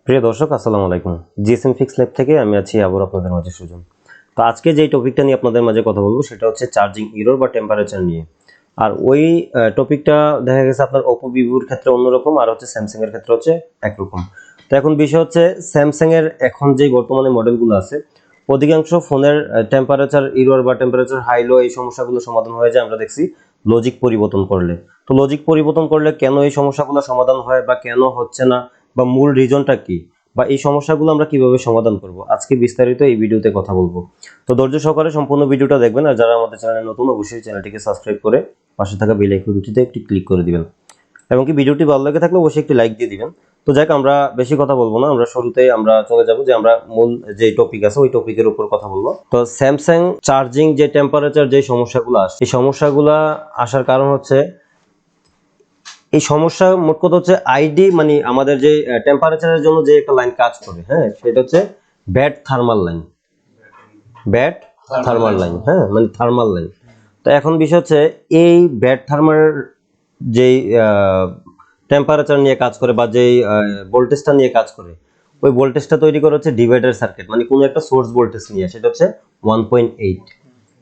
প্রিয় দর্শক আসসালামু আলাইকুম। জিএসএম ফিক্স ল্যাব থেকে আমি আছি আবার আপনাদের মাঝে সুজন। তো আজকে যেই টপিকটা নিয়ে আপনাদের মাঝে কথা বলবো সেটা হচ্ছে চার্জিং এরর বা টেম্পারেচার নিয়ে। আর ওই টপিকটা দেখা গেছে আপনার ওপো ভিভোর ক্ষেত্রে অন্যরকম, আর হচ্ছে স্যামসাং এর ক্ষেত্রে হচ্ছে একরকম। তো এখন বিষয় হচ্ছে স্যামসাং এর এখন যে বর্তমানে মডেলগুলো আছে অধিকাংশ ফোনের টেম্পারেচার এরর বা টেম্পারেচার হাই লো এই সমস্যাগুলো সমাধান হয়ে যায় আমরা দেখছি লজিক পরিবর্তন করলে। তো লজিক পরিবর্তন করলে কেন এই সমস্যাগুলো সমাধান হয় বা কেন হচ্ছে না বা মূল রিজনটা কি বা এই সমস্যাগুলো আমরা কিভাবে সমাধান করব আজকে বিস্তারিত এই ভিডিওতে কথা বলবো। তো ধৈর্য সহকারে সম্পূর্ণ ভিডিওটা দেখবেন, আর যারা আমাদের চ্যানেলে নতুন অবশ্যই চ্যানেলটিকে সাবস্ক্রাইব করে পাশে থাকা বেল আইকনটিতে একটি ক্লিক করে দিবেন এবং কি ভিডিওটি ভালো লাগে থাকলে অবশ্যই একটি লাইক দিয়ে দিবেন। তো যাক, আমরা বেশি কথা বলবো না, আমরা শুরুতেই আমরা চলে যাব যে আমরা মূল যে টপিক আছে ওই টপিকের উপর কথা বলবো। তো স্যামসাং চার্জিং যে টেম্পারেচার যে সমস্যাগুলো আসে এই সমস্যাগুলো আসার কারণ হচ্ছে এই সমস্যা মোট কথা হচ্ছে আইডি মানে আমাদের যে টেম্পারেচারের জন্য যে একটা লাইন কাজ করে, হ্যাঁ, সেটা হচ্ছে bad thermal line. Bad thermal line, হ্যাঁ, মানে থার্মাল লাইন। তো এখন বিষয় হচ্ছে এই ব্যাড থার্মাল যেই টেম্পারেচার নিয়ে কাজ করে বা যেই ভোল্টেজটা নিয়ে কাজ করে ওই ভোল্টেজটা তৈরি করা হচ্ছে ডিভাইডার সার্কিট, মানে কোনো একটা সোর্স ভোল্টেজ নিয়ে, সেটা হচ্ছে 1.8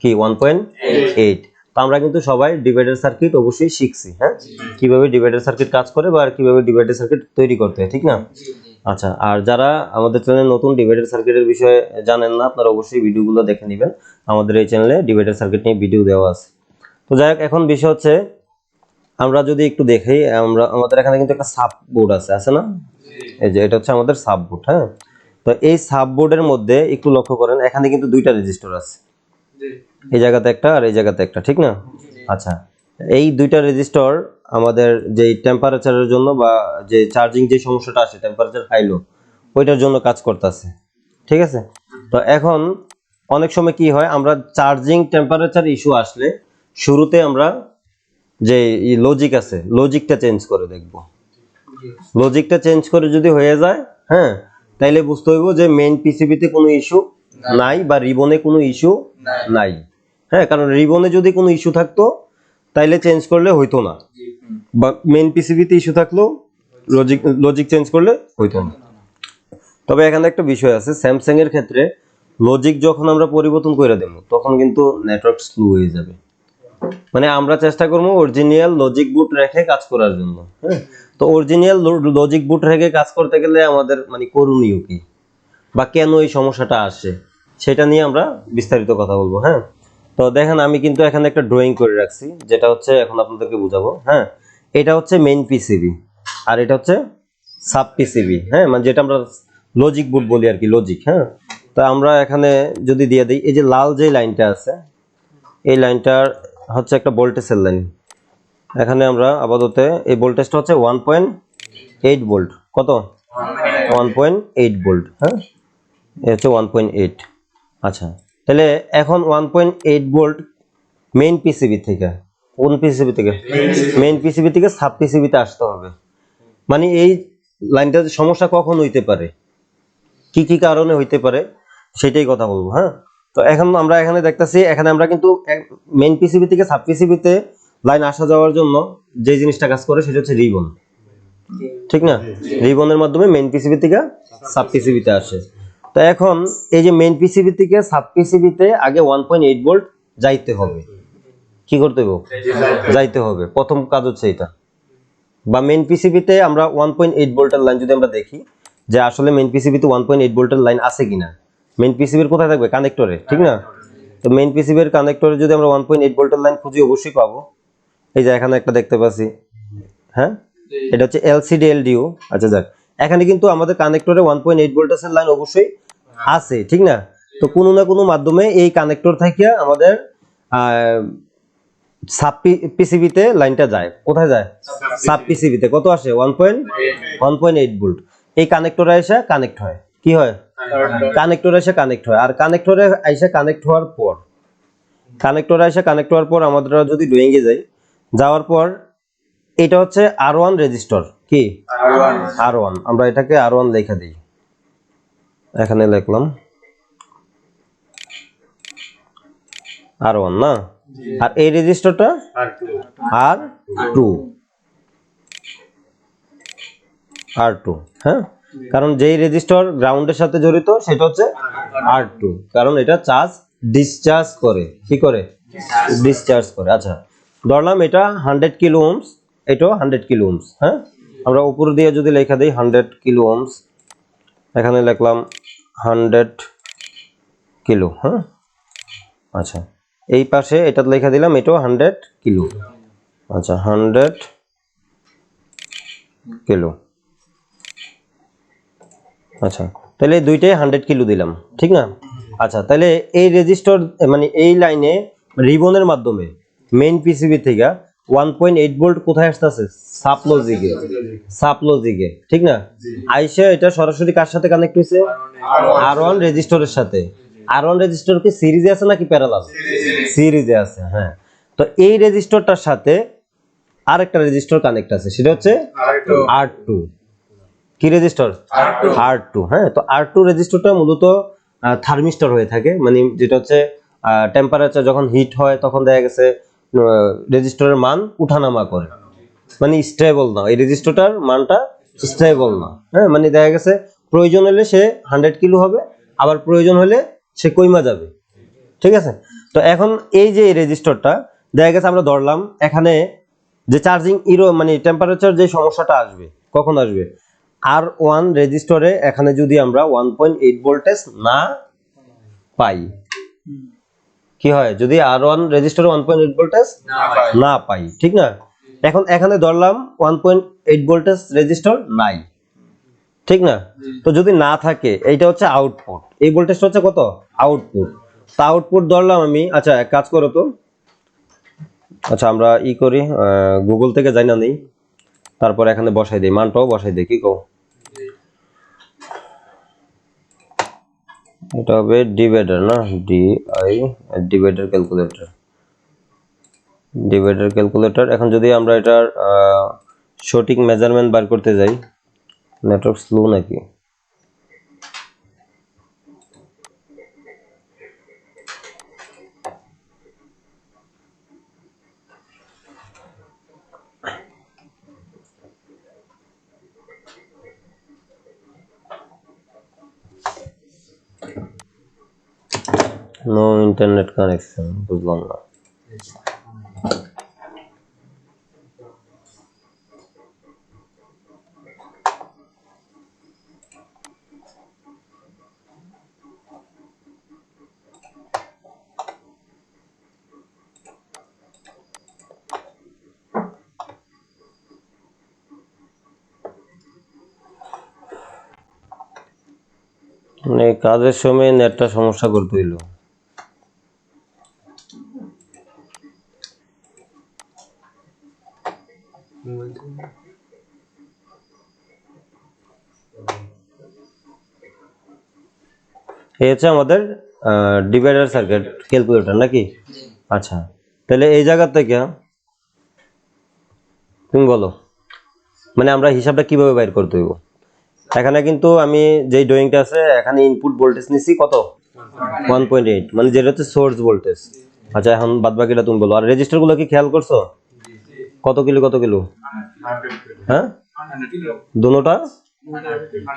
কি 1.8। তো আমরা কিন্তু সবাই ডিভাইডার সার্কিট অবশ্যই শিখছি, হ্যাঁ, কিভাবে ডিভাইডার সার্কিট কাজ করে বা কিভাবে ডিভাইডার সার্কিট তৈরি করতে হয়, ঠিক না? আচ্ছা, আর যারা আমাদের চ্যানেলে নতুন ডিভাইডার সার্কিটের বিষয়ে জানেন না আপনারা অবশ্যই ভিডিওগুলো দেখে নেবেন, আমাদের এই চ্যানেলে ডিভাইডার সার্কিট নিয়ে ভিডিও দেওয়া আছে। তো যাই হোক, এখন বিষয় হচ্ছে আমরা যদি একটু দেখি, আমাদের এখানে কিন্তু একটা সাব বোর্ড আছে না? এই যে এটা হচ্ছে আমাদের সাব বোর্ড, হ্যাঁ। তো এই সাব বোর্ডের মধ্যে একটু লক্ষ্য করেন, এখানে কিন্তু দুইটা রেজিস্টর আছে, এই জায়গাতে একটা আর এই জায়গাতে একটা, ঠিক না? আচ্ছা, এই দুইটা রেজিস্টর আমাদের যে টেম্পারেচারের জন্য বা যে চার্জিং যে সমস্যাটা আসে টেম্পারেচার হাই লো ওইটার জন্য কাজ করতেছে, ঠিক আছে? তো এখন অনেক সময় কি হয়, আমরা চার্জিং টেম্পারেচার ইস্যু আসলে শুরুতে আমরা যে লজিক আছে লজিকটা চেঞ্জ করে দেখব। লজিকটা চেঞ্জ করে যদি হয়ে যায়, হ্যাঁ, তাইলে বুঝতে হইব যে মেইন পিসিবিতে কোনো ইস্যু নাই বা রিবনে কোনো ইস্যু নাই, হ্যাঁ, কারণ রিবনে যদি কোনো ইস্যু থাকতো তাইলে চেঞ্জ করলে হইতো না, বা মেইন পিসিবিতে ইস্যু থাকলেও লজিক চেঞ্জ করলে হইতো না। তবে এখানে একটা বিষয় আছে, স্যামসাং এর ক্ষেত্রে লজিক যখন আমরা পরিবর্তন করে দেব তখন কিন্তু নেটওয়ার্ক স্লো হয়ে যাবে, মানে আমরা চেষ্টা করবো অরিজিনাল লজিক বুট রেখে কাজ করার জন্য, হ্যাঁ। তো অরিজিনাল লজিক বুট রেখে কাজ করতে গেলে আমাদের মানে করণীয় কি বা কেন এই সমস্যাটা আসে সেটা নিয়ে আমরা বিস্তারিত কথা বলবো, হ্যাঁ। তো দেখেন, আমি কিন্তু এখানে একটা ড্রয়িং করে রাখছি যেটা হচ্ছে এখন আপনাদেরকে বুঝাবো, হ্যাঁ। এটা হচ্ছে মেইন পিসিবি আর এটা হচ্ছে সাব পিসিবি, হ্যাঁ, মানে যেটা আমরা লজিক বুট বলি আর কি, লজিক, হ্যাঁ। তো আমরা এখানে যদি দিয়ে দিই, এই যে লাল যে লাইনটা আছে এই লাইনটার হচ্ছে একটা ভোল্টেজের লাইন। এখানে আমরা আপাতত এই ভোল্টেজটা হচ্ছে 1.8 ভোল্ট। কত? 1.8 ভোল্ট, হ্যাঁ, এই হচ্ছে 1.8। আচ্ছা, তাহলে এখন 1.8 ভোল্ট মেইন পিসিবি থেকে, কোন পিসিবি থেকে? মেইন পিসিবি থেকে সাব পিসিবিতে আসতে হবে। মানে এই লাইনটার সমস্যা কখন হইতে পারে, কি কি কারণে হইতে পারে সেটাই কথা বলবো, হ্যাঁ। তো এখন আমরা এখানে দেখতেছি, এখানে আমরা কিন্তু মেইন পিসিবি থেকে সাব পিসিবিতে লাইন আসা যাওয়ার জন্য যে জিনিসটা কাজ করে সেটা হচ্ছে রিবন, ঠিক না? রিবনের মাধ্যমে মেইন পিসিবি থেকে সাব পিসিবিতে আসে। তো এখন এই যে মেইন পিসিবি থেকে সাব পিসিবিতে আগে 1.8 ভোল্ট যাইতে হবে, কি করতে হবে? যাইতে হবে, প্রথম কাজ হচ্ছে এটা। বা মেইন পিসিবিতে আমরা 1.8 ভোল্টের লাইন যদি আমরা দেখি যে আসলে মেইন পিসিবিতে 1.8 ভোল্টের লাইন আছে কিনা। মেইন পিসিবির কোথায় থাকবে? কানেক্টরে, ঠিক না? তো মেইন পিসিবির কানেক্টরে যদি আমরা 1.8 ভোল্টের লাইন খুঁজি অবশ্যই পাবো। এই যে এখানে একটা দেখতে পাচ্ছি, হ্যাঁ, এটা হচ্ছে এলসিডি এলডিও। আচ্ছা যাক, এখানে কিন্তু আমাদের কানেক্টরে 1.8 ভোল্টের লাইন অবশ্যই আছে, ঠিক না? তো কোনো না কোনো মাধ্যমে এই কানেক্টর থেকে আমাদের সাব পিসিবিতে লাইনটা যায়। কোথায় যায়? সাব পিসিবিতে। কত আসে? 1.8 ভোল্ট। এই কানেক্টরে এসে কানেক্ট হয়, কি হয়? কানেক্টরে এসে কানেক্ট হয়। আর কানেক্টরে এসে কানেক্ট হওয়ার পর, আমাদের যদি ডুইং এ যাই, যাওয়ার পর এটা হচ্ছে R1 রেজিস্টর, কি R1, আমরা এটাকে R1 লেখা দিই, এখানে লিখলাম R1 না, আর এই রেজিস্টরটা R2, হ্যাঁ। কারণ যেই রেজিস্টর গ্রাউন্ডের সাথে জড়িত সেটা হচ্ছে R2, কারণ এটা চার্জ ডিসচার্জ করে। কি করে? ডিসচার্জ করে। আচ্ছা, ধরলাম এটা 100 কিলো ওহমস, এটাও 100 কিলো ওহমস। হ্যাঁ, আমরা উপর দিয়ে যদি লেখা দেই 100 কিলো ওহমস, এখানে লিখলাম 100 কিলো। হ্যাঁ, আচ্ছা, এই পাশে এটা লেখা দিলাম, এটাও 100 কিলো। আচ্ছা, 100 কিলো। আচ্ছা, তাহলে এই দুইটাই 100 কিলো দিলাম, ঠিক না? আচ্ছা, তাহলে এই রেজিস্টর মানে এই লাইনে রিবনের মাধ্যমে মেইন পিসিবি থেকে 1.8 ভোল্ট কোথায় আসতেছে? সাপ্লজিগে। সাপ্লজিগে, ঠিক না? আইসা এটা সরাসরি কার সাথে কানেক্ট হইছে? R1 রেজিস্টরের সাথে। R1 রেজিস্টর কি সিরিজে আছে নাকি প্যারালাল? সিরিজে আছে। হ্যাঁ, তো এই রেজিস্টরটার সাথে আরেকটা রেজিস্টর কানেক্ট আছে, সেটা হচ্ছে R2। কি রেজিস্টর? R2। হ্যাঁ, তো R2 রেজিস্টরটা মূলত থার্মিস্টর হয়ে থাকে, মানে যেটা হচ্ছে টেম্পারেচার যখন হিট হয় তখন দেখা গেছে রেজিস্টরের মান উঠানামা করে, মানে স্টেবল না, এই রেজিস্টরটার মানটা স্টেবল না। হ্যাঁ, মানে দেখা গেছে প্রয়োজন হলে সে 100 কিলো হবে, আবার প্রয়োজন হলে সে কইমা যাবে। ঠিক আছে, তো এখন এই যে রেজিস্টরটা দেখা গেছে আমরা ধরলাম এখানে যে চার্জিং ইরো মানে টেম্পারেচার যে সমস্যাটা আসবে, কখন আসবে? R1 রেজিস্টরে এখানে যদি আমরা 1.8 ভোল্টেজ না পাই, কি হয়? যদি R1 রেজিস্টরে 1.8 ভোল্টেজ না পাই, ঠিক না? এখন এখানে ধরলাম 1.8 ভোল্টেজ রেজিস্টর নাই, ঠিক না? তো যদি না থাকে, এইটা হচ্ছে আউটপুট, এই ভোল্টেজটা হচ্ছে কত? আউটপুট। তা আউটপুট ধরলাম আমি। আচ্ছা, এক কাজ করো তো, আচ্ছা আমরা করি, গুগল থেকে যাই না নেই, তারপর এখানে বসাই দিই, মানটাও বসাই দিই। কি কও? এটা হবে ডিভাইডার না, DI, divider calculator. Divider calculator. এখন যদি আমরা এটার সঠিক মেজারমেন্ট বার করতে যাই, নেটওয়ার্ক স্লো নাকি? নো ইন্টারনেট কানেকশন, বুঝলাম না। মানে কাজের সময় নেটটা সমস্যা করতে হইলো। এই হচ্ছে আমাদের ডিভাইডার সার্কিট ক্যালকুলেটর নাকি? আচ্ছা, তাহলে এই জায়গা থেকে তুমি বলো, মানে আমরা হিসাবটা কিভাবে বাইর করতে হইব? এখানে কিন্তু আমি যেই ড্রয়িংটা আছে, এখানে ইনপুট ভোল্টেজ নিছি কত? 1.8, মানে যেটা হচ্ছে সোর্স ভোল্টেজ। আচ্ছা, এখন বাদ বাকিটা তুমি বলো। আর রেজিস্টার গুলো কি খেয়াল করছো? কত কিলো কত কিলো? হ্যাঁ, দুটোটা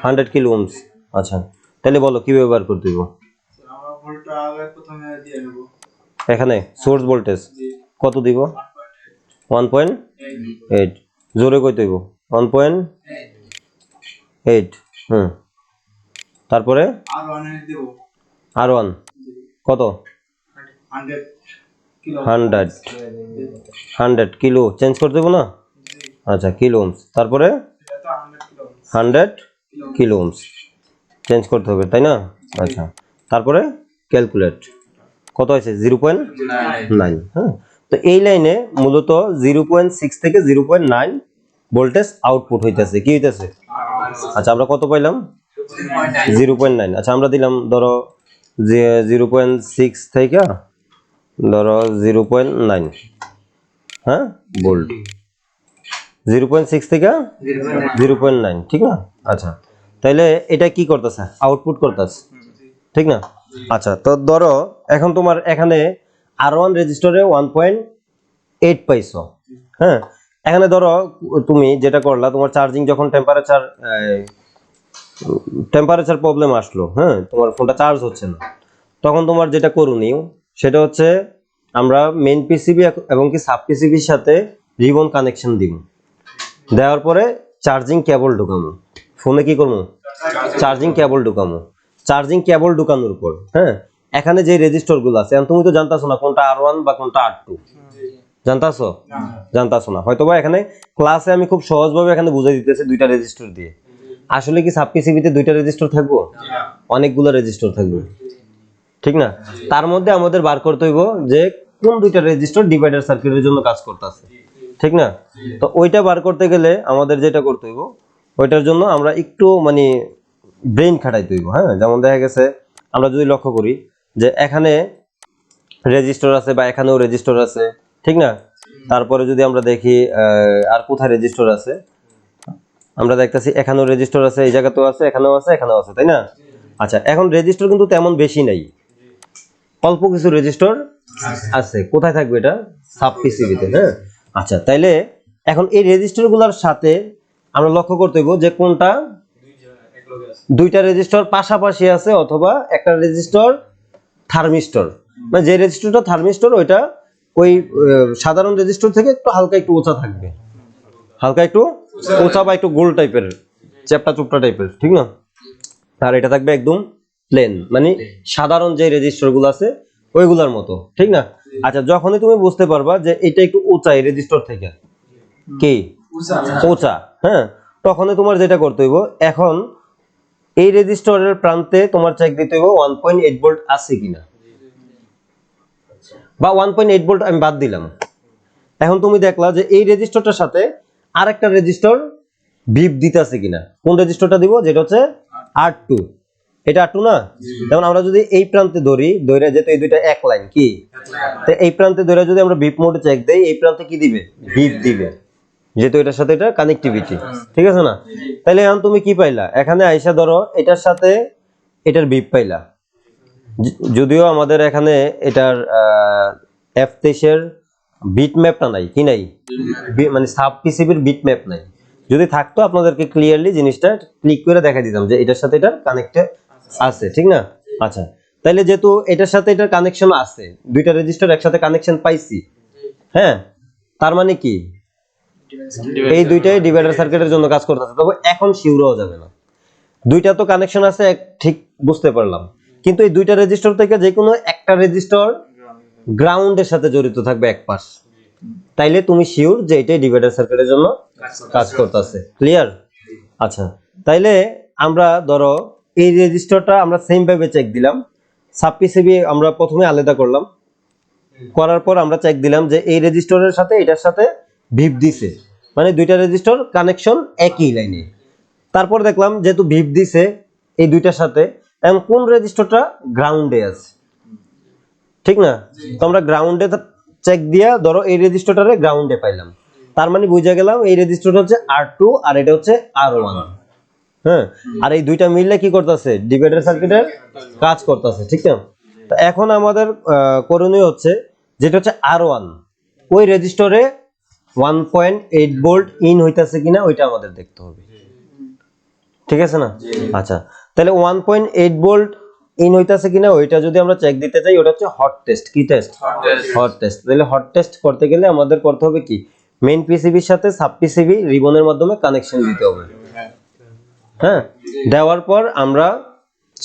100 কিলো ওহমস। আচ্ছা, তাহলে বলো কি ব্যবহার করতে হইব? এখানে সোর্স ভোল্টেজ কত দিব? 1.8। জোরে কইতে হইব 1.8। তারপরে R1 কত? 100 কিলো চেঞ্জ করতে হইব না? আচ্ছা, কিলো ওহমস। তারপরে 100 কিলো ওহমস চেঞ্জ করতে হবে, তাই না? আচ্ছা, তারপরে ক্যালকুলেট কত আছে? 0.9। হ্যাঁ, তো এই লাইনে মূলত 0.6 থেকে 0.9 ভোল্টেজ আউটপুট হইতেছে। কি হইতেছে? আচ্ছা, আমরা কত পাইলাম? 0.9। আচ্ছা, আমরা দিলাম ধরো যে 0.6 থেকে ধরো 0.9, হ্যাঁ, ভোল্ট। 0.6 থেকে 0.9, ঠিক না? আচ্ছা, তাইলে এটা কি করতেছে? আউটপুট করতেছে, ঠিক না? আচ্ছা, তো ধরো এখন তোমার এখানে R1 রেজিস্টরে 1.8 পাইছো। হ্যাঁ, এখানে ধরো তুমি যেটা করলা, তোমার চার্জিং যখন টেম্পারেচার টেম্পারেচার প্রবলেম আসলো, হ্যাঁ, তোমার ফোনটা চার্জ হচ্ছে না, তখন তোমার যেটা করণীয় সেটা হচ্ছে আমরা মেইন পিসিবি এবং কি সাব পিসিবির সাথে রিবন কানেকশন দিব, দেওয়ার পরে চার্জিং কেবল ঢুকামো, ফোনে কি করবো, চার্জিং কেবল ঢুকামো, চার্জিং কেবল ঢুকানোর পর হ্যাঁ এখানে যে রেজিস্টর গুলো আছে, এখন তুমি তো জানতাছো না কোনটা R1 বা কোনটা R2, জানতাছো, জানতাছো না হয়তোবা এখানে ক্লাসে আমি খুব সহজভাবে এখানে বুঝাই দিতেছি দুইটা রেজিস্টর দিয়ে, আসলে কি সাব পিসিবিতে দুইটা রেজিস্টর থাকবো, অনেকগুলো রেজিস্টর থাকবে, ঠিক না, তার মধ্যে আমাদের বার করতে হইব যে কোন দুইটা রেজিস্টর ডিভাইডার সার্কিটের জন্য কাজ করতেছে, ঠিক না, তো ওইটা বার করতে গেলে আমাদের যেটা করতে হইব ওইটার জন্য আমরা একটু মানে ব্রেন খাটাইতে হইব, হ্যাঁ, যেমন দেখা গেছে আমরা যদি লক্ষ্য করি যে এখানে রেজিস্টর আছে বা এখানেও রেজিস্টর আছে, ঠিক না, তারপরে যদি আমরা দেখি আর কোথায় রেজিস্টর আছে, আমরা দেখতেছি এখানেও রেজিস্টর আছে, এই জায়গাতেও আছে, এখানেও আছে, এখানেও আছে, তাই না, আচ্ছা এখন রেজিস্টর কিন্তু তেমন বেশি নাই, অল্প কিছু রেজিস্টর আছে, কোথায় থাকবে এটা, সাব পিসিবিতে, হ্যাঁ, আচ্ছা তাইলে এখন এই রেজিস্টর গুলোর সাথে আমরা লক্ষ্য করতে হইব যে কোনটা দুইটা রেজিস্টর পাশাপাশি আছে অথবা একটা রেজিস্টর থার্মিস্টর, মানে যে রেজিস্টরটা থার্মিস্টর ওইটা ওই সাধারণ রেজিস্টর থেকে একটু হালকা একটু উঁচা থাকবে, হালকা একটু উঁচা বা একটু গোল টাইপের, চ্যাপটা চুপটা টাইপের, ঠিক না, আর এটা থাকবে একদম প্লেন, মানে সাধারণ যে রেজিস্টর গুলো আছে ওইগুলোর মতো, ঠিক না, আচ্ছা যখনই তুমি বুঝতে পারবা যে এটা একটু উঁচা এই রেজিস্টর থেকে কি উঁচা, হ্যাঁ, তখনই তোমার যেটা করতে হইব এখন এই রেজিস্টরের প্রান্তে তোমার চেক দিতে হইব 1.8 ভোল্ট আছে কিনা, বা 1.8 ভোল্ট আমি বাদ দিলাম, এখন তুমি দেখলা যে এই রেজিস্টরটার সাথে আরেকটা রেজিস্টর ভিপ দিতেছে কিনা, কোন রেজিস্টরটা দিব, যেটা হচ্ছে R2, এটা R2 না, যেমন আমরা যদি এই প্রান্তে ধরি ধরে যেতে এই দুইটা এক লাইন কি, তো এই প্রান্তে ধরে যদি আমরা ভিপ মোডে চেক দেই এই প্রান্তে কি দিবে, ভিপ দিবে, যেহেতু এটার সাথে এটা কানেক্টিভিটি, ঠিক আছে না, তাহলে এখন তুমি কি পাইলা, এখানে আইসা ধরো এটার সাথে এটার ভিপ পাইলা, যদিও আমাদের এখানে এটার F23 এর বিট ম্যাপটা নাই, কি নাই, মানে সাব পিসিবির বিট ম্যাপ নাই, যদি থাকতো আপনাদেরকে ক্লিয়ারলি জিনিসটা ক্লিক করে দেখা দিতাম যে এটার সাথে এটা কানেক্টেড আছে, ঠিক না, আচ্ছা তাইলে যেহেতু এটার সাথে এটার কানেকশন আছে, দুইটা রেজিস্টার একসাথে কানেকশন পাইছি, হ্যাঁ, তার মানে কি এই দুইটাই ডিভাইডার সার্কিটের জন্য কাজ করতেছে, তবে এখন শিওর হওয়া যাবে না, দুইটা তো কানেকশন আছে ঠিক বুঝতে পারলাম, কিন্তু এই দুইটা রেজিস্টার থেকে যে কোনো একটা রেজিস্টার গ্রাউন্ডের সাথে জড়িত থাকবে এক পাশ, তাইলে তুমি শিওর যে এটাই ডিভাইডার সার্কিটের জন্য কাজ করতেছে, ক্লিয়ার, আচ্ছা তাইলে আমরা ধরো এই রেজিস্টারটা আমরা সেম ভাবে চেক দিলাম, সাব পিসিবি আমরা প্রথমে আলাদা করলাম, করার পর আমরা চেক দিলাম যে এই রেজিস্টারের সাথে এটার সাথে ভিপ দিছে, মানে দুইটা রেজিস্টার কানেকশন একই লাইনে, তারপর দেখলাম যেহেতু ভিপ দিছে এই দুইটার সাথে, এখন কোন রেজিস্টারটা গ্রাউন্ডে আছে, ঠিক না, তো আমরা গ্রাউন্ডে চেক দিয়া ধরো এই রেজিস্টারটারে গ্রাউন্ডে পাইলাম, তার মানে বুঝা গেলাম এই রেজিস্টারটা হচ্ছে R2 আর এটা হচ্ছে R1, হ্যাঁ, আর এই দুইটা মিললে কি করতেছে, ডিভাইডার সার্কিটের কাজ করতেছে, ঠিক না, তো এখন আমাদের করণীয় হচ্ছে যেটা হচ্ছে R1 ওই রেজিস্টরে 1.8 ভোল্ট ইন হইতাছে কিনা ওইটা আমাদের দেখতে হবে, ঠিক আছে না, আচ্ছা তাহলে 1.8 ভোল্ট ইন হইতাছে কিনা ওইটা যদি আমরা চেক দিতে চাই ওটা হচ্ছে হট টেস্ট, কি টেস্ট, হট টেস্ট, তাহলে হট টেস্ট করতে গেলে আমাদের করতে হবে কি, মেইন পিসিবির সাথে সাব পিসিবি রিবনের মাধ্যমে কানেকশন দিতে হবে, হ্যাঁ, দেওয়ার পর আমরা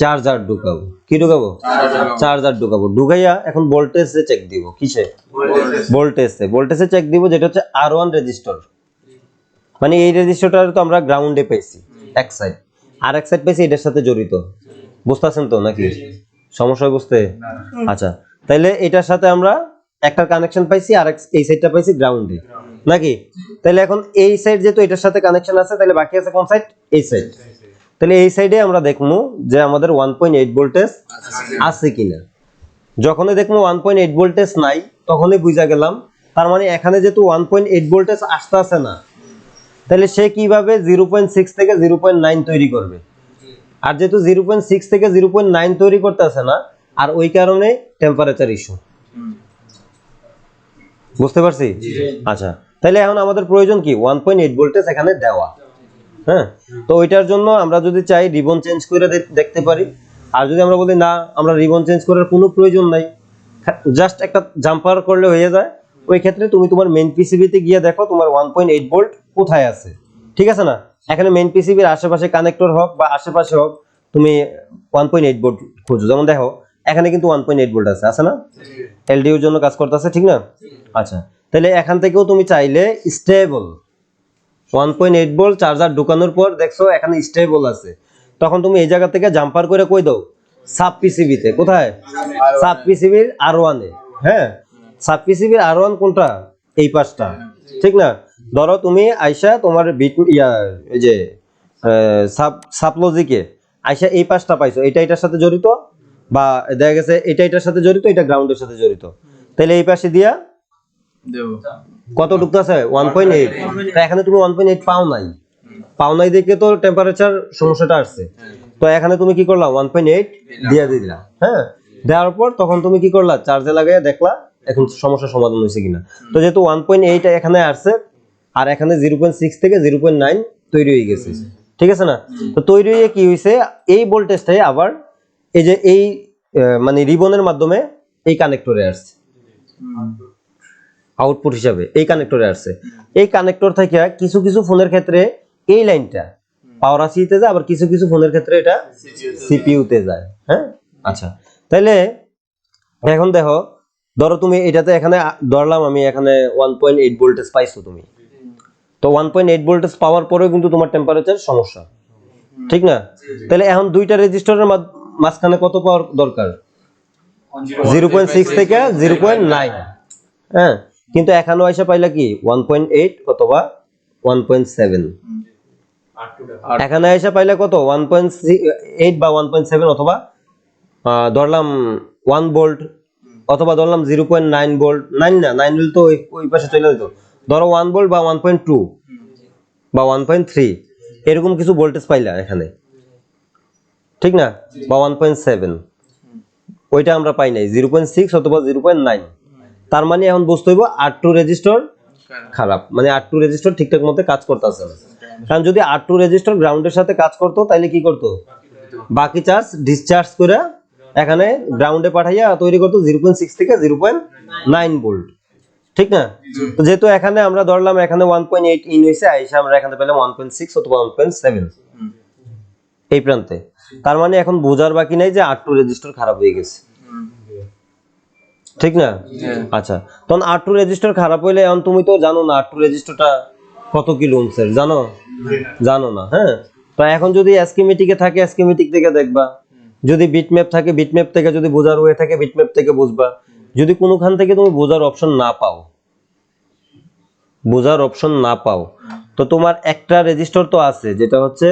চার্জার ঢুকাবো, কি ঢুকাবো, চার্জার ঢুকাবো, ঢুকাইয়া এখন ভোল্টেজে চেক দিব, কিসে, ভোল্টেজে চেক দিব, যেটা হচ্ছে R1 রেজিস্টার, মানে এই রেজিস্টারটা তো আমরা গ্রাউন্ডে পাইছি এক সাইড, আর এক সাইড পাইছি এটার সাথে জড়িত, বুঝতেছেন তো নাকি, সমস্যা বুঝতে, আচ্ছা তাইলে এটার সাথে আমরা একটা কানেকশন পাইছি আর এই সাইডটা পাইছি গ্রাউন্ডে নাকি, তাহলে এখন এই সাইড যেহেতু এটার সাথে কানেকশন আছে তাহলে বাকি আছে কোন সাইড, এই সাইড, তাহলে এই সাইডে আমরা দেখবো যে আমাদের 1.8 ভোল্টেজ আছে কিনা, যখনই দেখবো 1.8 ভোল্টেজ নাই তখনই বুঝা গেলাম তার মানে এখানে যেহেতু 1.8 ভোল্টেজ আসতে আছে না, তাহলে সে কিভাবে 0.6 থেকে 0.9 তৈরি করবে, আর যেহেতু 0.6 থেকে 0.9 তৈরি করতে আছে না, আর ওই কারণে টেম্পারেচার ইস্যু, বুঝতে পারছি, আচ্ছা তাহলে এখন আমাদের প্রয়োজন কি 1.8 ভোল্টেজ এখানে দেওয়া, হ্যাঁ, তো ওইটার জন্য আমরা যদি চাই রিবন চেঞ্জ করে দেখতে পারি, আর যদি আমরা বলি না আমরা রিবন চেঞ্জ করার কোনো প্রয়োজন নাই, জাস্ট একটা জাম্পার করলে হয়ে যায়, ওই ক্ষেত্রে তুমি তোমার মেইন পিসিবিতে গিয়ে দেখো তোমার 1.8 ভোল্ট কোথায় আছে, ঠিক আছে না? এখানে মেইন পিসিবির আশেপাশে কানেক্টর হোক বা আশেপাশে হোক, তুমি 1.8 ভোল্ট খুঁজো। যেমন দেখো এখানে কিন্তু 1.8 ভোল্ট আছে না, এলডিওর জন্য কাজ করতেছে, ঠিক না? আচ্ছা, তাহলে এখান থেকেও তুমি চাইলে স্টেবল 1.8 ভোল্ট চার্জার ঢোকানোর পর দেখছো এখানে স্টেবল আছে, তখন তুমি এই জায়গা থেকে জাম্পার করে কই দাও সাব পিসিবিতে। কোথায়? সাব পিসিবির আর1 এ। হ্যাঁ, সাব পিসিবির আর1 কোনটা? এই পাশটা, ঠিক না? ধরো তুমি আইসা তোমার বিট এই যে সাব সাব লজিকে আইসা এই পাশটা পাইছো, এটা এটার সাথে জড়িত, বা দেখা গেছে এটা এটার সাথে জড়িত, এটা গ্রাউন্ডের সাথে জড়িত, তাহলে এই পাশে দিয়া কত ঢুকতেছে? 1.8। এখানে তুমি 1.8 পাও নাই দেখে তো টেম্পারেচার সমস্যাটা আসছে। তো এখানে তুমি কি করলা? 1.8 দিয়ে দিলা। হ্যাঁ, দেওয়ার পর তখন তুমি কি করলা? চার্জে লাগাইয়া দেখলা এখন সমস্যার সমাধান হয়েছে কিনা। তো যেহেতু 1.8 এখানে আসছে, আর এখানে 0.6 থেকে 0.9 তৈরি হয়ে গেছে, ঠিক আছে না? তো তৈরি হয়ে কি হয়েছে, এই ভোল্টেজটাই আবার এই যে এই মানে রিবনের মাধ্যমে এই কানেক্টরে আসছে, আউটপুট হিসাবে এই কানেক্টরে আসছে। এই কানেক্টর থেকে কিছু কিছু ফোনের ক্ষেত্রে এই লাইনটা পাওয়ার আসিতে যায়, আবার কিছু কিছু ফোনের ক্ষেত্রে এটা সিপিইউ তে যায়। হ্যাঁ, আচ্ছা, তাহলে এখন দেখো, ধরো তুমি এটাতে এখানে ধরলাম আমি এখানে 1.8 ভোল্টেজ পাইছো তুমি, তো 1.8 ভোল্টেজ পাওয়ার পরেও কিন্তু তোমার টেম্পারেচার সমস্যা, ঠিক না? তাহলে এখন দুইটা রেজিস্টরের মাঝখানে কত পাওয়ার দরকার? 0.6 থেকে 0.9। হ্যাঁ, কিন্তু এখানে আইসা পাইলা কি 1.8 অথবা 1.7, এখানে আইসা পাইলা কত? 1.8 বা 1.7, অথবা ধরলাম 1 ভোল্ট, অথবা ধরলাম 0.9 ভোল্ট, 9 না, 9 ভোল্ট তো ওই পাশে চলে যেত, ধরো 1 ভোল্ট বা 1.2 বা 1.3, এরকম কিছু ভোল্টেজ পাইলা এখানে, ঠিক না? বা 1.7, ওইটা আমরা পাই নাই, 0.6 অথবা 0.9। তার মানে এখন বুঝতে হইব R2 রেজিস্টর খারাপ, মানে R2 রেজিস্টর ঠিকঠাক মতো কাজ করতেছে না। কারণ যদি R2 রেজিস্টর গ্রাউন্ডের সাথে কাজ করতো তাহলে কি করতো? বাকি চার্জ ডিসচার্জ করে এখানে গ্রাউন্ডে পাঠাইয়া তৈরি করতো 0.6 থেকে 0.9 ভোল্ট, ঠিক না? তো যেহেতু এখানে আমরা ধরলাম এখানে 1.8 ইন হইছে, আইসা আমরা এখানে পেলাম 1.6 অথবা 1.7 এই প্রান্তে। তার মানে এখন বোঝার বাকি নাই যে R2 রেজিস্টর খারাপ হয়ে গেছে, ঠিক না? আচ্ছা, তখন R2 রেজিস্টার খারাপ হইলে এখন তুমি তো জানো না R2 রেজিস্টারটা কত কিলো ওহমসের, জানো না। হ্যাঁ, তো এখন যদি স্কিমেটিকে থাকে স্কিমেটিক থেকে দেখবা, যদি বিটম্যাপ থাকে বিটম্যাপ থেকে, যদি বোঝার ওয়ে থাকে বিটম্যাপ থেকে বুঝবা। যদি কোনোখান থেকে তুমি বোঝার অপশন না পাও, তো তোমার একটা রেজিস্টার তো আছে যেটা হচ্ছে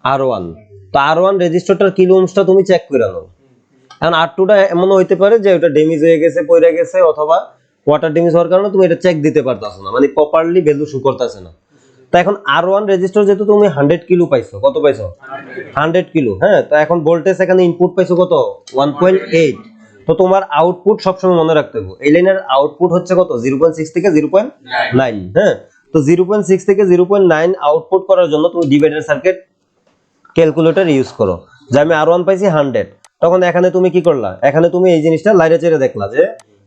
R1, তো R1 রেজিস্টারটার কিলো ওহমসটা তুমি চেক করে নাও। এখন R2টা এমন হইতে পারে যে ওটা ড্যামেজ হয়ে গেছে, পড়ে গেছে, অথবা ওয়াটার ড্যামেজ হওয়ার কারণে তুমি এটা চেক দিতে পারতাছো না, মানে প্রপারলি ভ্যালু শো করতেছে না। তো এখন R1 রেজিস্টার যেহেতু তুমি 100 কিলো পাইছো, কত পাইছো? 100 কিলো। হ্যাঁ, তো এখন ভোল্টেজ এখানে ইনপুট পাইছো কত? 1.8। তো তোমার আউটপুট সবসময় মনে রাখতে হবে, এই লাইনের আউটপুট হচ্ছে কত? 0.6 থেকে 0.9। হ্যাঁ, তো 0.6 থেকে 0.9 আউটপুট করার জন্য তুমি ডিভাইডার সার্কিট ক্যালকুলেটর ইউজ করো। যে আমি R1 পাইছি 100, তখন এখানে তুমি কি করলা? এখানে তুমি এই জিনিসটা লাইরে চেড়ে দেখলা যে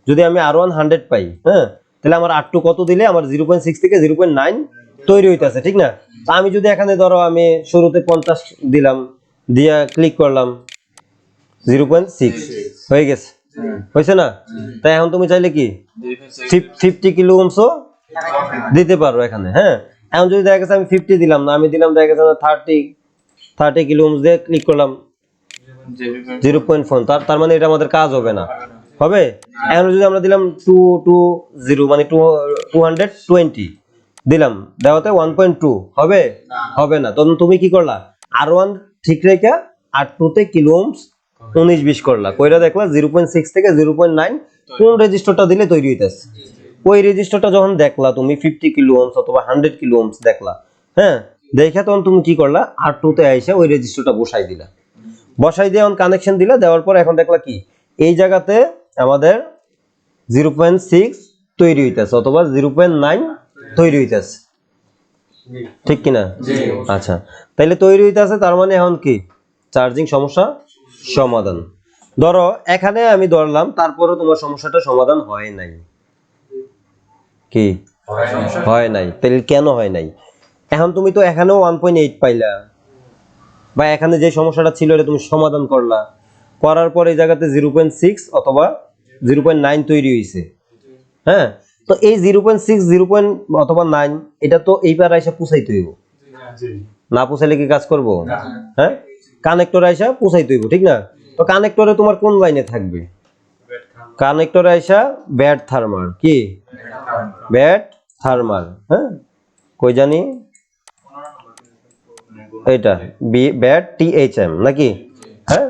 যদি আমি R1 100 পাই, হ্যাঁ, তাহলে আমার R2 কত দিলে আমার 0.6 থেকে 0.9 তৈরি হইতাছে, ঠিক না? তো আমি যদি এখানে ধরো আমি শুরুতে 50 দিলাম, দিয়া ক্লিক করলাম, 0.6 হয়ে গেছে, হয়েছে না? তাই এখন তুমি চাইলে কি 50 কিলো ওহমসও দিতে পারো এখানে। হ্যাঁ, এখন যদি দেখা গেছে আমি 50 দিলাম না, আমি দিলাম দেখা গেছে 30 কিলো ওহমস দিয়ে ক্লিক করলাম 0.4, তার মানে এটা আমাদের কাজ হবে না, হবে? এখন যদি আমরা দিলাম 220 মানে 220 দিলাম, দেওয়াতে 1.2 হবে না। তখন তুমি কি করলা? R1 ঠিক রেখে R2 তে কিলো ওহমস 19-20 করলা, কইরা দেখলা 0.6 থেকে 0.9 কোন রেজিস্টারটা দিলে তৈরি হইতাছে। ওই রেজিস্টারটা যখন দেখলা তুমি 50 কিলো ওহমস অথবা 100 কিলো ওহমস দেখলা, হ্যাঁ, দেখে তখন তুমি কি করলা? R2 তে আইসা ওই রেজিস্টারটা বসাই দিয়ে এখন কানেকশন দিলা, দেওয়ার পর এখন দেখলা কি এই জায়গাতে আমাদের 0.6 তৈরি হইতাছে অথবা 0.9 তৈরি হইতাছে। ঠিক কিনা? আচ্ছা, তাইলে তৈরি হইতে আছে, তার মানে এখন কি চার্জিং সমস্যা সমাধান। ধরো এখানে আমি ধরলাম, তারপরও তোমার সমস্যাটা সমাধান হয় নাই, কি হয় নাই? তাহলে কেন হয় নাই? এখন তুমি তো এখানেও 1.8 পাইলা, বা এখানে যে সমস্যাটা ছিল এটা তুমি সমাধান করলা, করার পর এই জায়গাতে 0.6 অথবা 0.9 তৈরি হয়েছে। হ্যাঁ, তো এই 0.6 অথবা 9 এটা তো এইবার আইসা পুষাইতে হইব, না পুষাইলে কি কাজ করব? হ্যাঁ, কানেক্টর আইসা পুষাইতে হইব, ঠিক না? তো কানেক্টরে তোমার কোন লাইনে থাকবে? কানেক্টরে আইসা ব্যাড থার্মাল, কি ব্যাড থার্মাল, হ্যাঁ কই জানি এটা ব্যাড টিএইচএম নাকি? হ্যাঁ,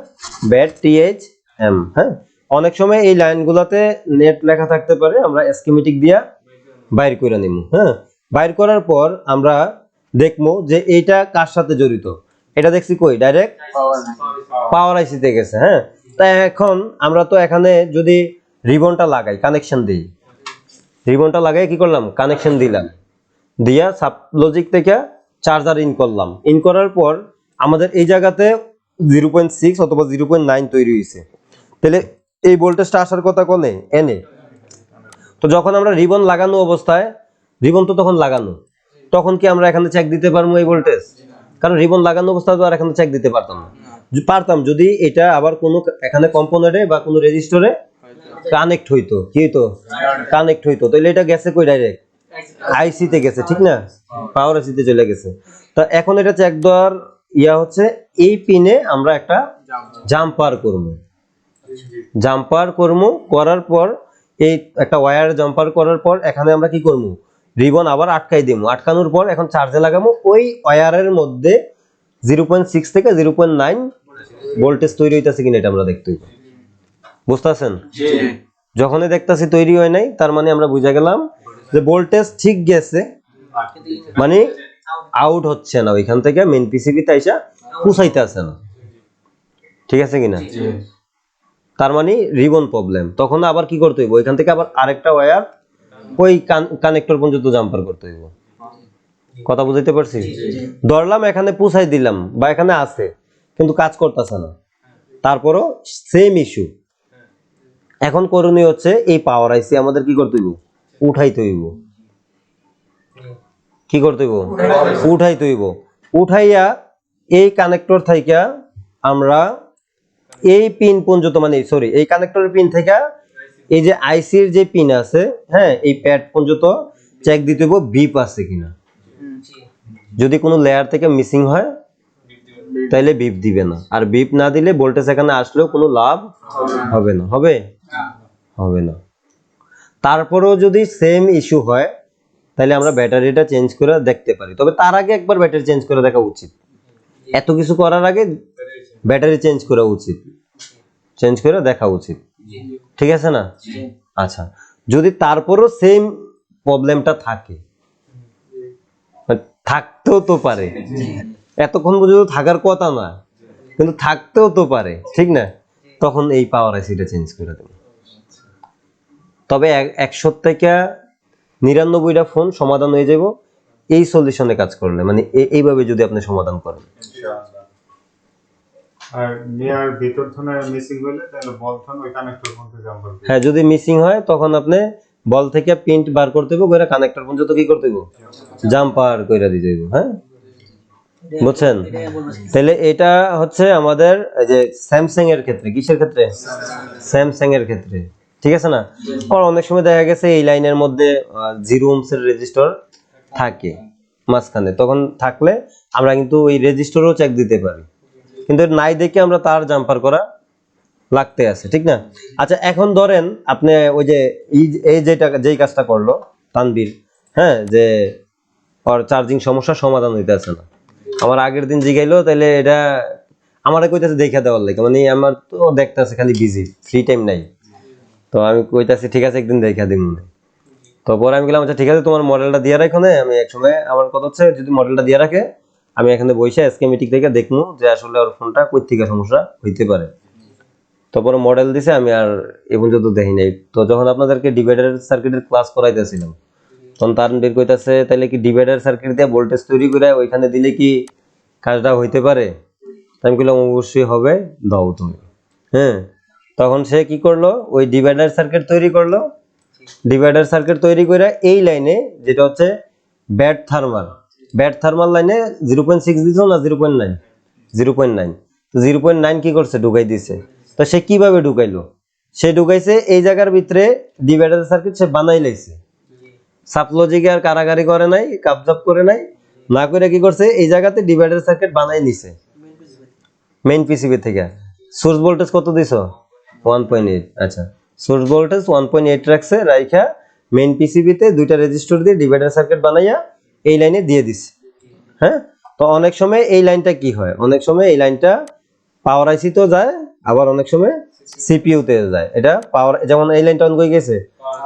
ব্যাড টিএইচএম। হ্যাঁ, অনেক সময় এই লাইনগুলোতে নেট লেখা থাকতে পারে, আমরা স্কিমেটিক দিয়া বাইর করে নিব। হ্যাঁ, বাইর করার পর আমরা দেখবো যে এইটা কার সাথে জড়িত। এটা দেখছি কই, ডাইরেক্ট পাওয়ার আইসিতে গেছে। হ্যাঁ, তাই এখন আমরা তো এখানে যদি রিবনটা লাগাই, কানেকশন দিই, রিবনটা লাগাই কি করলাম, কানেকশন দিলাম, দিয়া সাব লজিক থেকে চার্জার ইন করলাম। ইন করার পর আমাদের এই জায়গাতে 0.6 অথবা 0.9 তৈরি হয়েছে। তাহলে এই ভোল্টেজটা আসার কথা কোনে, এনে। তো যখন আমরা রিবন লাগানো অবস্থায়, রিবন তো তখন লাগানো, তখন কি আমরা এখানে চেক দিতে পারবো এই ভোল্টেজ? কারণ রিবন লাগানো অবস্থায় তো আর এখানে চেক দিতে পারতাম না। পারতাম যদি এটা আবার কোনো এখানে কম্পোনেন্টে বা কোনো রেজিস্টরে কানেক্ট হইতো, কি হইতো, কানেক্ট হইতো, তাহলে এটা গেছে কই, ডাইরেক্ট আইসিতে গেছে, ঠিক না? পাওয়ার আইসিতে চলে গেছে। তা এখন এটা চেক দেওয়ার ইয়া হচ্ছে, এই পিনে আমরা একটা জাম্পার করব, জাম্পার করব, করার পর এই একটা ওয়্যার জাম্পার করার পর এখানে আমরা কি করব, রিবন আবার আটকাই দেব। আটকানোর পর এখন চার্জে লাগাবো, ওই ওয়্যারের মধ্যে 0.6 থেকে 0.9 ভোল্টেজ তৈরি হইতাছে কিনা এটা আমরা দেখতে হইব। বুঝতেছেন? যখনই দেখতাছি তৈরি হয় নাই, তার মানে আমরা বুঝা গেলাম যে ভোল্টেজ ঠিক গেছে, মানে আউট হচ্ছে না, ওইখান থেকে মেইন পিসিবিতে আইসা পুষাইতে আসে না, ঠিক আছে কিনা? তার মানে রিবন প্রবলেম। তখন আবার কি করতে হইব, ওইখান থেকে আবার আরেকটা ওয়্যার ওই কানেক্টর পর্যন্ত জাম্পার করতে হইব। কথা বুঝাইতে পারছি? ধরলাম এখানে পুষাই দিলাম বা এখানে আছে, কিন্তু কাজ করতেছে না, তারপরও সেম ইস্যু। এখন করণীয় হচ্ছে এই পাওয়ার আইসি আমাদের কি করতে হইব, উঠাইতে হইব। কি করতে হইব, উঠাইতে হইব। উঠাইয়া এই কানেক্টর থেকে আমরা এই পিন পর্যন্ত, মানে সরি, এই কানেক্টরের পিন থেকে এই যে আইসির যে পিন আছে, হ্যাঁ, এই প্যাড পর্যন্ত চেক দিতে হইব বিপ আছে কিনা। যদি কোনো লেয়ার থেকে মিসিং হয় তাহলে বিপ দিবে না, আর বিপ না দিলে ভোল্টেজ এখানে আসলেও কোনো লাভ হবে না, হবে হবে না। তারপরেও যদি সেম ইস্যু হয় তাহলে আমরা ব্যাটারিটা চেঞ্জ করে দেখতে পারি, তবে তার আগে একবার ব্যাটারি চেঞ্জ করে দেখা উচিত। এত কিছু করার আগে ব্যাটারি চেঞ্জ করা উচিত, চেঞ্জ করে দেখা উচিত, ঠিক আছে না? আচ্ছা, যদি তারপরও সেম প্রবলেমটা থাকে, থাকতেও তো পারে, এতক্ষণ পর্যন্ত থাকার কথা না, কিন্তু থাকতেও তো পারে, ঠিক না? তখন এই পাওয়ার আইসিটা চেঞ্জ করে দেব। তবে 100 থেকে 99টা ফোন সমাধান হয়ে যাব এই সলিউশনে কাজ করলে, মানে এইভাবে যদি আপনি সমাধান করেন। আর নিয়ার ভিতর থনে মিসিং হলে তাহলে বল থন ওই কানেক্টর মধ্যে জাম্পার করবে। হ্যাঁ, যদি মিসিং হয় তখন আপনি বল থেকে পিন বার করতে হবে, করে কানেক্টর পর্যন্ত কি করতে হবে, জাম্পার কইরা দিতে হবে। হ্যাঁ, বুঝছেন? তাহলে এটা হচ্ছে আমাদের এই যে স্যামসাং এর ক্ষেত্রে, কিসের ক্ষেত্রে, স্যামসাং এর ক্ষেত্রে, ঠিক আছে না? আর অনেক সময় দেখা গেছে এই লাইনের মধ্যে 0 ওহমস এর রেজিস্টর থাকে মাঝখানে, তখন থাকলে আমরা কিন্তু ওই রেজিস্টরও চেক দিতে পারি, কিন্তু নাই দেখে আমরা তার জাম্পার করা লাগতে আছে, ঠিক না? আচ্ছা, এখন ধরেন আপনি ওই যে এই যেই কাজটা করলো তানবীর, হ্যাঁ, যে ওর চার্জিং সমস্যা সমাধান হইতে আছে না, আমার আগের দিন জিগাইলো, তাহলে এটা আমারে কইতাছে দেখা দেওয়ার লাগে, মানে আমার তো দেখতেছে খালি বিজি, ফ্রি টাইম নাই, তো আমি কইতাছি ঠিক আছে একদিন দেখা দিন। তো পরে আমি বললাম আচ্ছা ঠিক আছে, তোমার মডেলটা দিয়ে রাখো না, আমি একসময় আমার কথা হচ্ছে যদি মডেলটা দিয়ে রাখে আমি এখানে বসে স্কিমেটিক থেকে দেখবো যে আসলে ওর ফোনটা কই থেকে সমস্যা হইতে পারে। তারপরে মডেল দিছে, আমি আর এ পর্যন্ত দেখি নাই। তো যখন আপনাদেরকে ডিভাইডার সার্কিটের ক্লাস করাইতেছিলাম তখন তানভীর কইতাছে তাহলে কি ডিভাইডার সার্কিট দিয়ে ভোল্টেজ তৈরি করে ওইখানে দিলে কি কাজটা হইতে পারে? আমি বললাম অবশ্যই হবে, দাও তুমি। হ্যাঁ, তখন সে কি করলো, ওই ডিভাইডার সার্কিট তৈরি করলো। ডিভাইডার সার্কিট তৈরি করে এই লাইনে যেটা হচ্ছে ব্যাড থার্মাল লাইনে 0.6 দিছো না 0.9, 0.9, তো 0.9 কি করছে, ঢুকাই দিছে। তো সে কিভাবে ঢুকাইলো? সে ঢুকাইছে এই জায়গার ভিতরে ডিভাইডার সার্কিট সে বানাই লাইছে, সাপলজিকে আর কারাগারি করে নাই, কাবজাব করে নাই, না করে কি করছে, এই জায়গাতে ডিভাইডার সার্কিট বানাই নিছে মেইন পিসিবি থেকে। সোর্স ভোল্টেজ কত দিছো? 1.8। আচ্ছা, সোর্স ভোল্টেজ 1.8 রাখছে, রাইখা মেইন পিসিবিতে দুইটা রেজিস্টর দিয়ে ডিভাইডার সার্কিট বানাইয়া এই লাইনে দিয়ে দিছে। হ্যাঁ, তো অনেক সময় এই লাইনটা কি হয়, অনেক সময় এই লাইনটা পাওয়ার আইসিতেও যায়, আবার অনেক সময় সিপিইউতে যায়। এটা পাওয়ার, যেমন এই লাইনটা অন কই গেছে,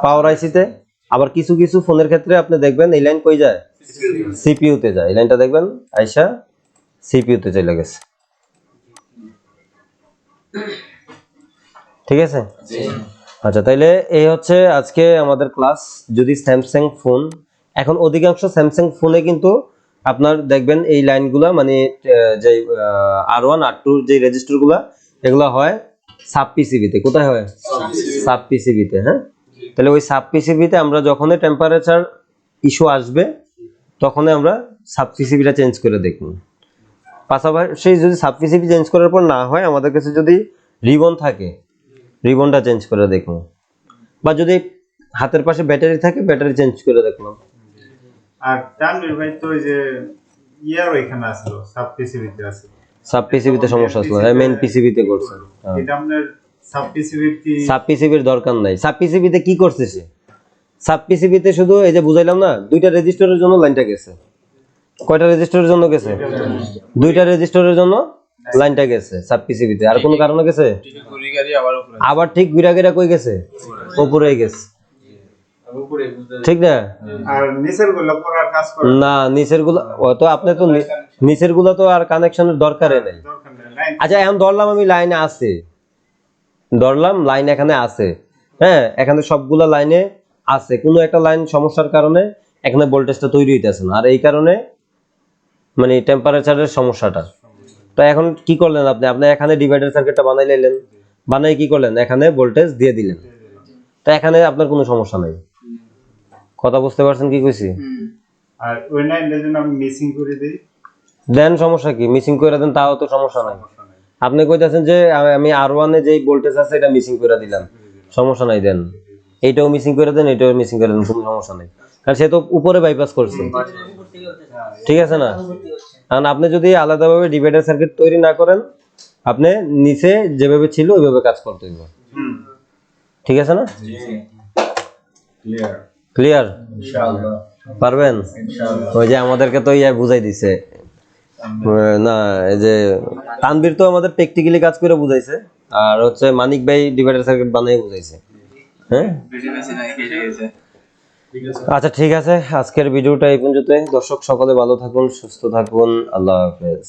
পাওয়ার আইসিতে। আবার কিছু কিছু ফোনের ক্ষেত্রে আপনি দেখবেন এই লাইন কই যায়, সিপিইউতে যায়। এই লাইনটা দেখবেন আইসা সিপিইউতে চলে গেছে। ঠিক আছে। আচ্ছা, তাইলে এই হচ্ছে আজকে আমাদের ক্লাস। যদি স্যামসাং ফোন, এখন অধিকাংশ স্যামসাং ফোনে কিন্তু আপনার দেখবেন এই লাইনগুলা মানে যে R1 R2 যে রেজিস্টারগুলা, এগুলা হয় সাব পিসিবিতে। কোথায় হয়? সাব পিসিবিতে। হ্যাঁ, তাহলে ওই সাব পিসিবিতে আমরা যখনই টেম্পারেচার ইস্যু আসবে তখনই আমরা সাব পিসিবিটা চেঞ্জ করে দেখব। পাশাপাশি যদি সাব পিসিবি চেঞ্জ করার পর না হয়, আমাদের কাছে যদি রিবন থাকে, রিবনটা চেঞ্জ করে দেখব, বা যদি হাতের পাশে ব্যাটারি থাকে ব্যাটারি চেঞ্জ করে দেখলাম। আর তানভীর ভাই তো ওই যে ইয়ার ওইখানে আসলো, সাব পিসিবিতে আসলো, সাব পিসিবিতে সমস্যা আসলো, মেইন পিসিবিতে করছে। এটা আপনার সাব পিসিবির কি? সাব পিসিবির দরকার নাই। সাব পিসিবিতে কি করছে সে? সাব পিসিবিতে শুধু এই যে বুঝাইলাম না, দুইটা রেজিস্টারের জন্য লাইনটা গেছে। কয়টা রেজিস্টারের জন্য গেছে? দুইটা রেজিস্টারের জন্য লাইনটা গেছে সাব পিসিবিতে। আর কোনো কারণে গেছে? আবার ঠিক ঘুরা কই গেছে, উপরে গেছে। ঠিক না? আর নিচের গুলো পুরো কাজ করে না, নিচের গুলো তো আপনি তো নিচের গুলো তো আর কানেকশনের দরকারই নাই। দরকার নেই। আচ্ছা, এখন ধরলাম আমি লাইনে আছে, ধরলাম লাইন এখানে আছে। হ্যাঁ, এখানে সবগুলা লাইনে আছে, কোনো একটা লাইন সমস্যার কারণে এখানে ভোল্টেজটা তৈরি হইতেছে না, আর এই কারণে মানে টেম্পারেচারের সমস্যাটা। তো এখন কি করলেন আপনি, এখানে ডিভাইডার সার্কিটটা বানাই লাইলেন, বানাই কি করলেন, এখানে ভোল্টেজ দিয়ে দিলেন। তো এখানে আপনার কোনো সমস্যা নাই। কথা বুঝতে পারছেন কি কইছি? আর ওই লাইনটার জন্য আমি মিসিং করে দেই, দেন, সমস্যা কি, মিসিং করে দেন, তাও তো সমস্যা নাই। আপনি কইতাছেন যে আমি R1 এ যেই ভোল্টেজ আছে এটা মিসিং করে দিলাম, সমস্যা নাই, দেন এইটাও মিসিং করে দেন, এটাও মিসিং করে দেন, কোনো সমস্যা নাই, কারণ সে তো উপরে বাইপাস করছে। ঠিক আছে না? কারণ আপনি যদি আলাদাভাবে ডিভাইডার সার্কিট তৈরি না করেন, আপনি নিচে যেভাবে ছিল ওইভাবে কাজ করতে হইব। ঠিক আছে না? ক্লিয়ার? পারবেন? ওই যে আমাদেরকে তো বুঝাই দিছে না, এই যে তানভীর তো আমাদের প্র্যাকটিক্যালি কাজ করে বুঝাইছে, আর হচ্ছে মানিক ভাই ডিভাইডার সার্কিট বানিয়ে বুঝাইছে। হ্যাঁ, আচ্ছা ঠিক আছে, আজকের ভিডিওটা এই পর্যন্তই। দর্শক সকলে ভালো থাকুন, সুস্থ থাকুন, আল্লাহ হাফেজ।